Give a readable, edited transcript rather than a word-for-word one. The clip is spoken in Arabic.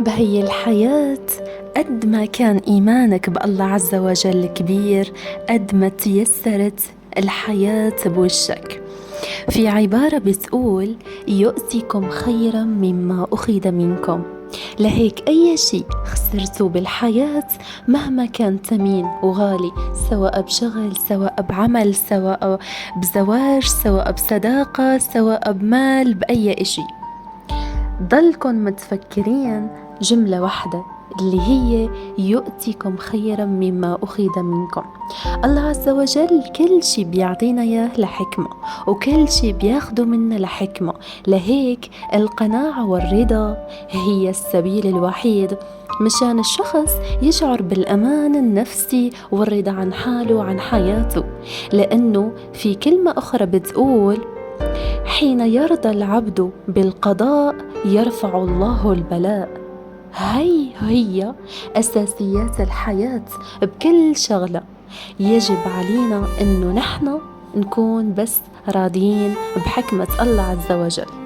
بهي الحياة قد ما كان إيمانك بالله عز وجل كبير، قد ما تيسرت الحياة بوشك. في عبارة بتقول: يؤتكم خيرا مما أخذ منكم. لهيك أي شيء خسرته بالحياة مهما كان ثمين وغالي، سواء بشغل، سواء بعمل، سواء بزواج، سواء بصداقة، سواء بمال، بأي شيء، ضلكن متفكرين جملة واحدة اللي هي: يؤتكم خيرا مما أخذ منكم. الله عز وجل كل شي بيعطينا إياه لحكمة، وكل شي بياخده منا لحكمة. لهيك القناعة والرضا هي السبيل الوحيد مشان الشخص يشعر بالأمان النفسي والرضا عن حاله وعن حياته. لأنه في كلمة أخرى بتقول: حين يرضى العبد بالقضاء يرفع الله البلاء. هي أساسيات الحياة بكل شغلة. يجب علينا إنه نحن نكون بس راضين بحكمة الله عز وجل.